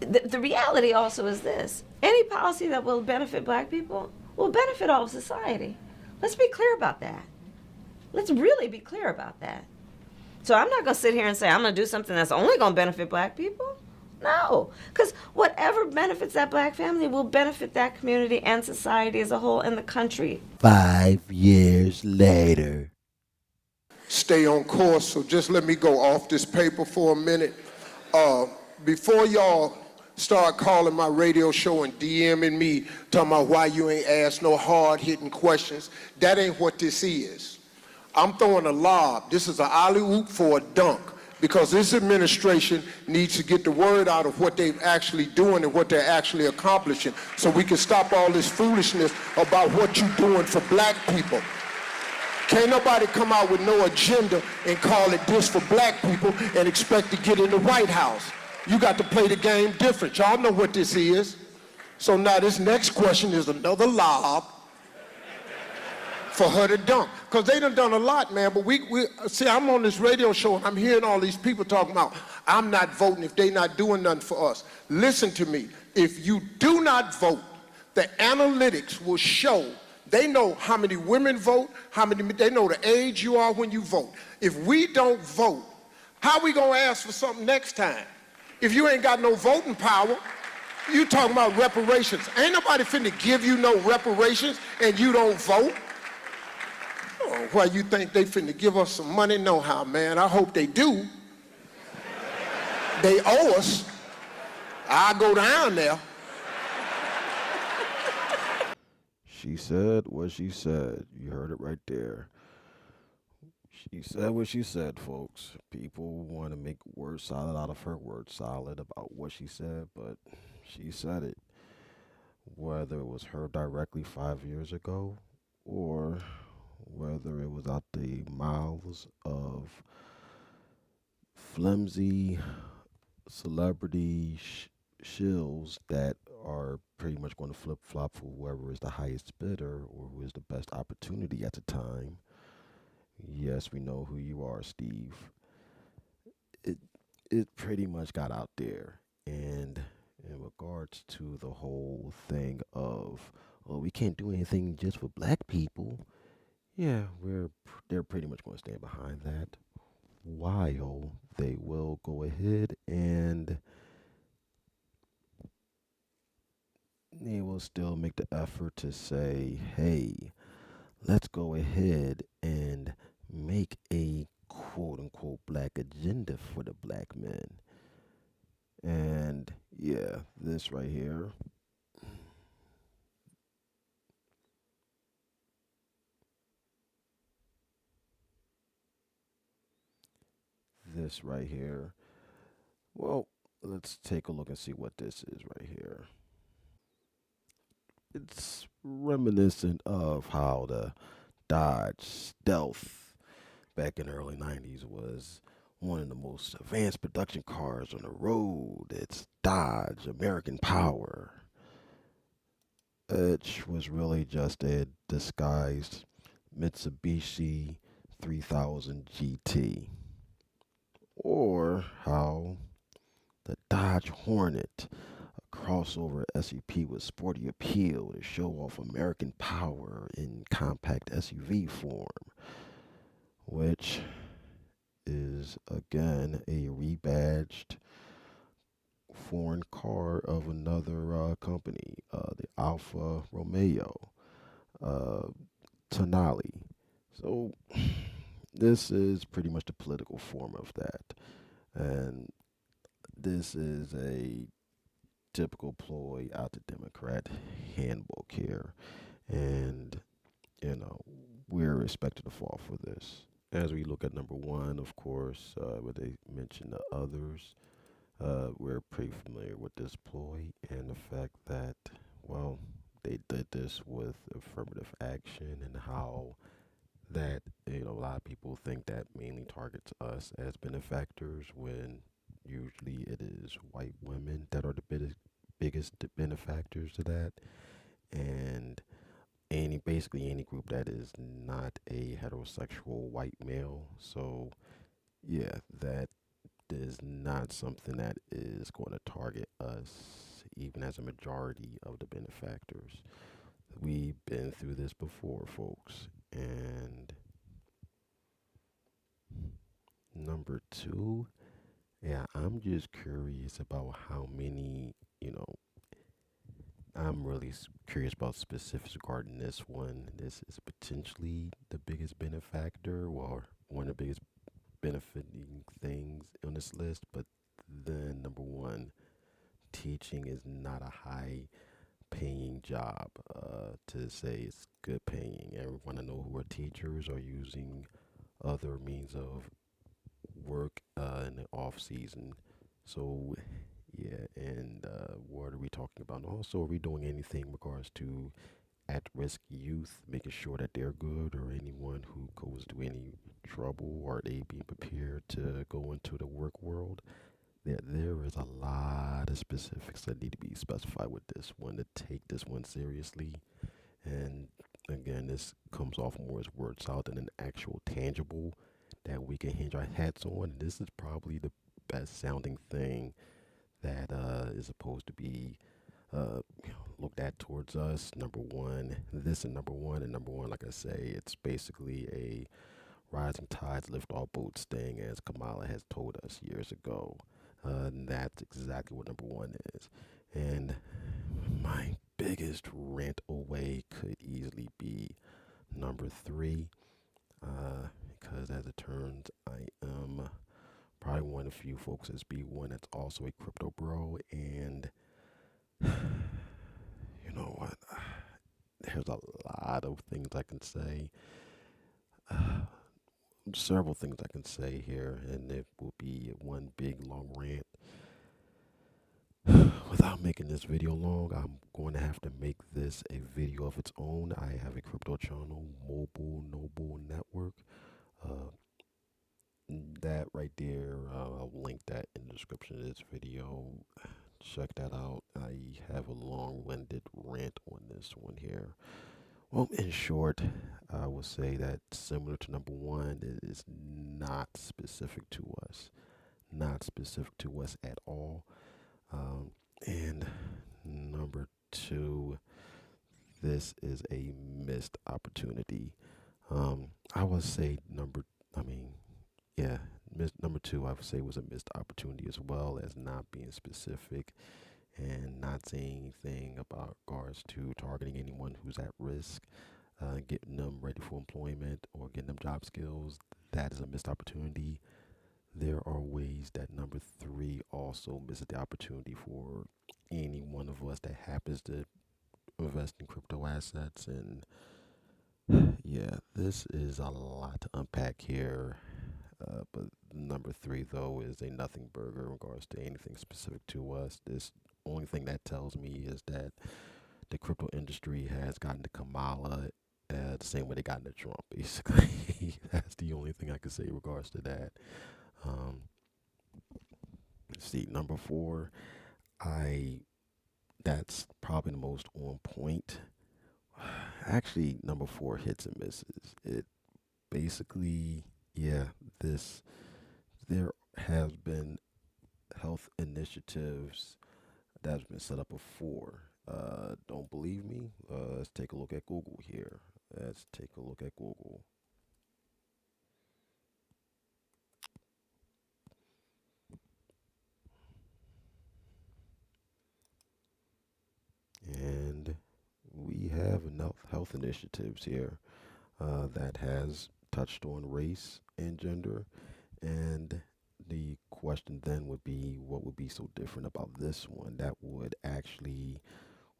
the reality also is this: any policy that will benefit black people will benefit all of society. Let's be clear about that. Let's really be clear about that. So I'm not going to sit here and say I'm going to do something that's only going to benefit black people. No, because whatever benefits that black family will benefit that community and society as a whole and the country. 5 years later. Stay on course, so just let me go off this paper for a minute. Before y'all start calling my radio show and DMing me, talking about why you ain't asked no hard-hitting questions, that ain't what this is. I'm throwing a lob. This is an alley-oop for a dunk, because this administration needs to get the word out of what they're actually doing and what they're actually accomplishing, so we can stop all this foolishness about what you're doing for black people. Can't nobody come out with no agenda and call it this for black people and expect to get in the White House. You got to play the game different. Y'all know what this is. So now this next question is another lob for her to dunk. Because they done a lot, man. But we see, I'm on this radio show and I'm hearing all these people talking about, I'm not voting if they not doing nothing for us. Listen to me. If you do not vote, the analytics will show. They know how many women vote, they know the age you are when you vote. If we don't vote, how we gonna ask for something next time? If you ain't got no voting power, you talking about reparations. Ain't nobody finna give you no reparations and you don't vote. Oh, why you think they finna give us some money? No how, man. I hope they do. They owe us. I'll go down there. She said what she said. You heard it right there. She said what she said, folks. People want to make word solid out of her word solid about what she said, but she said it. Whether it was her directly 5 years ago or whether it was out the mouths of flimsy celebrity shills that are pretty much going to flip-flop for whoever is the highest bidder or who is the best opportunity at the time. Yes, we know who you are, Steve. It pretty much got out there. And in regards to the whole thing of, oh, we can't do anything just for black people. Yeah, they're pretty much going to stand behind that, while they will go ahead and they will still make the effort to say, hey, let's go ahead and make a quote unquote black agenda for the black men. And yeah, this right here. This right here. Well, let's take a look and see what this is right here. It's reminiscent of how the Dodge Stealth back in the early 90s was one of the most advanced production cars on the road. It's Dodge, American Power. Which was really just a disguised Mitsubishi 3000 GT. Or how the Dodge Hornet, a crossover SUV with sporty appeal to show off American power in compact SUV form, which is again a rebadged foreign car of another company, the Alfa Romeo Tonale. So this is pretty much the political form of that, and this is a typical ploy out the Democrat handbook here, and we're expected to fall for this. As we look at number one, of course, where they mention the others, we're pretty familiar with this ploy and the fact that, well, they did this with affirmative action, and how that, a lot of people think that mainly targets us as benefactors, when usually it is white women that are the biggest benefactors to that, and basically any group that is not a heterosexual white male. So yeah, that is not something that is going to target us, even as a majority of the benefactors. We've been through this before, folks. And number two, yeah, I'm just curious about how many, I'm really curious about specifics regarding this one. This is potentially the biggest benefactor or one of the biggest benefiting things on this list. But then, number one, teaching is not a high paying job. To say it's good paying, everyone I know who are teachers are using other means of work in the off season. So yeah, and what are we talking about? And also, are we doing anything in regards to at-risk youth, making sure that they're good, or anyone who goes through any trouble, are they being prepared to go into the work world? There is a lot of specifics that need to be specified with this one to take this one seriously. And again, this comes off more as word salad than an actual tangible that we can hinge our hats on. And this is probably the best sounding thing that is supposed to be looked at towards us. Number one, this and number one, like I say, it's basically a rising tides lift all boats thing, as Kamala has told us years ago. And that's exactly what number one is. And my biggest rant away could easily be number three, because as it turns, I am probably one of the few folks that's be one that's also a crypto bro. And you know what? There's a lot of things I can say. Several things I can say here, and it will be one big long rant. Without making this video long, I'm going to have to make this a video of its own. I have a crypto channel, Mobile Noble Network. Uh, that right there, I'll link that in the description of this video. Check that out. I have a long-winded rant on this one here. Well, in short, I will say that similar to number one, it is not specific to us. Not specific to us at all. And number two, this is a missed opportunity. I would say yeah, number two, I would say was a missed opportunity as well as not being specific and not saying anything about regards to targeting anyone who's at risk, getting them ready for employment or getting them job skills. That is a missed opportunity. There are ways that number three also misses the opportunity for any one of us that happens to invest in crypto assets. And yeah, this is a lot to unpack here. But number three, though, is a nothing burger in regards to anything specific to us. This only thing that tells me is that the crypto industry has gotten to Kamala the same way they got into Trump, basically. That's the only thing I can say in regards to that. Um, see, number four, I that's probably the most on point. Actually, number four hits and misses. It basically, yeah, this there has been health initiatives that's been set up before. Don't believe me? Let's take a look at Google here. Let's take a look at Google. And we have enough health initiatives here that has touched on race and gender. And the question then would be, what would be so different about this one that would actually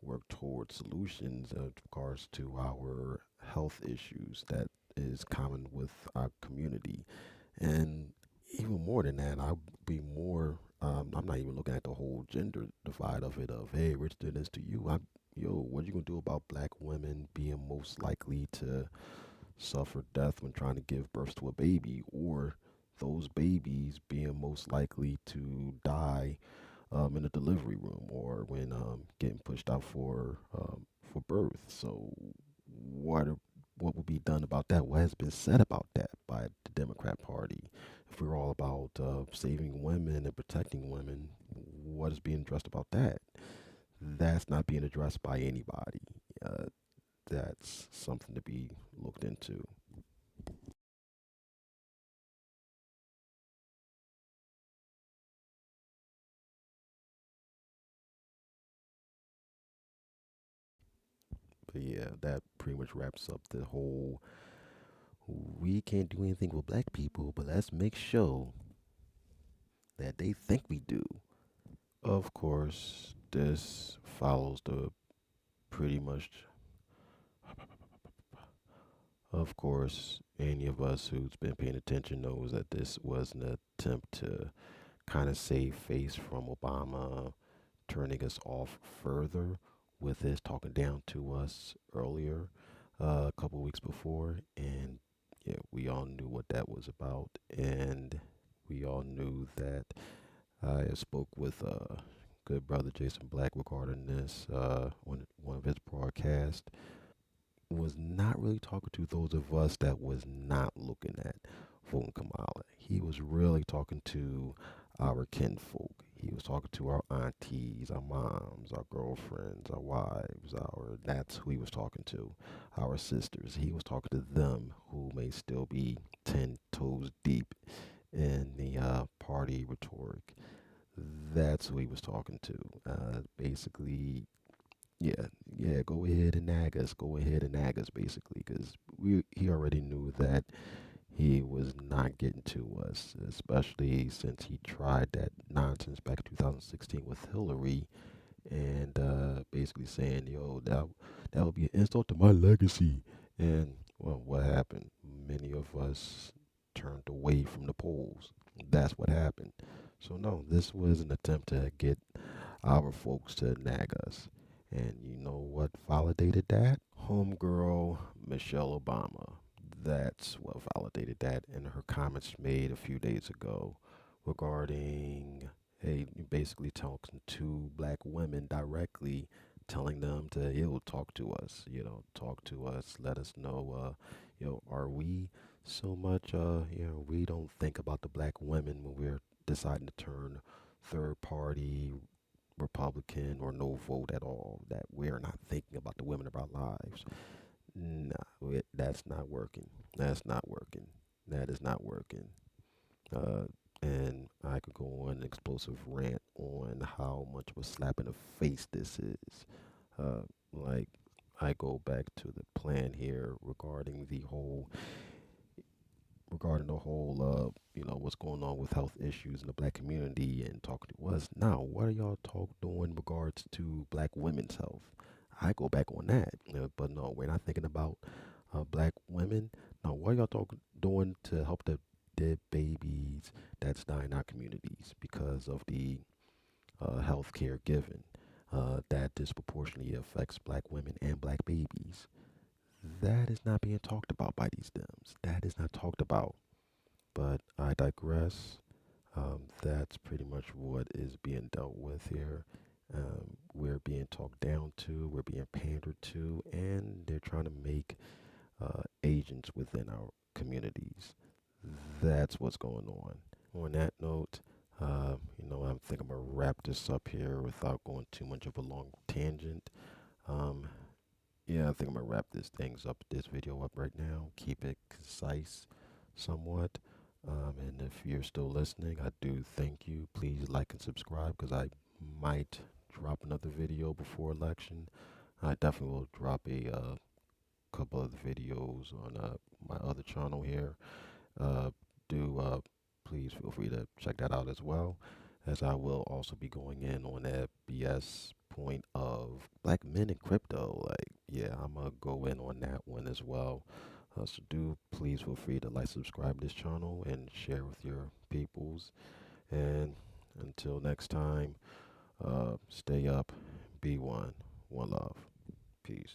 work towards solutions in regards to our health issues that is common with our community? And even more than that, I'd be more. I'm not even looking at the whole gender divide of it. Of hey, rich did this to you. What you gonna do about black women being most likely to suffer death when trying to give birth to a baby, or those babies being most likely to die in a delivery room or when getting pushed out for birth. So what what would be done about that? What has been said about that by the Democrat Party? If we're all about saving women and protecting women, what is being addressed about that? That's not being addressed by anybody. Uh, that's something to be looked into. But yeah, that pretty much wraps up the whole. We can't do anything with black people, but let's make sure that they think we do. Of course, this follows the pretty much. Of course, any of us who's been paying attention knows that this was an attempt to kind of save face from Obama turning us off further with his talking down to us earlier, a couple weeks before. And yeah, we all knew what that was about. And we all knew that I spoke with good brother Jason Black regarding this on one of his broadcasts. Was not really talking to those of us that was not looking at voting Kamala. He was really talking to our kinfolk. He was talking to our aunties, our moms, our girlfriends, our wives, our that's who he was talking to. Our sisters. He was talking to them who may still be 10 toes deep in the party rhetoric. That's who he was talking to. Basically, yeah, yeah. Go ahead and nag us. Go ahead and nag us, basically, because he already knew that he was not getting to us, especially since he tried that nonsense back in 2016 with Hillary, and basically saying, "Yo, that would be an insult to my legacy." And well, what happened? Many of us turned away from the polls. That's what happened. So no, this was an attempt to get our folks to nag us. And you know what validated that? Homegirl Michelle Obama. That's what validated that in her comments made a few days ago regarding, hey, basically talking to black women directly, telling them to, talk to us, talk to us, let us know, are we so much, we don't think about the black women when we're deciding to turn third party Republican or no vote at all, that we're not thinking about the women of our lives. Nah, that's not working. That's not working. That is not working. Uh, and I could go on an explosive rant on how much of a slap in the face this is. Like, I go back to the plan here regarding the whole, what's going on with health issues in the black community and talking to us. Now, what are y'all doing in regards to black women's health? I go back on that, but no, we're not thinking about black women. Now, what are y'all doing to help the dead babies that's dying in our communities because of the health care given that disproportionately affects black women and black babies? That is not being talked about by these Dems. That is not talked about. But I digress. That's pretty much what is being dealt with here. We're being talked down to, we're being pandered to, and they're trying to make agents within our communities. That's what's going on. On that note, I think I'm going to wrap this up here without going too much of a long tangent. Um, yeah, I think I'm going to wrap this video up right now. Keep it concise somewhat. And if you're still listening, I do thank you. Please like and subscribe because I might drop another video before election. I definitely will drop a couple of videos on my other channel here. Uh, do Please feel free to check that out as well, as I will also be going in on that BS point of black men in crypto. Like, yeah, I'm gonna go in on that one as well. So do please feel free to like, subscribe to this channel, and share with your peoples. And until next time, stay up, be one, one love, peace.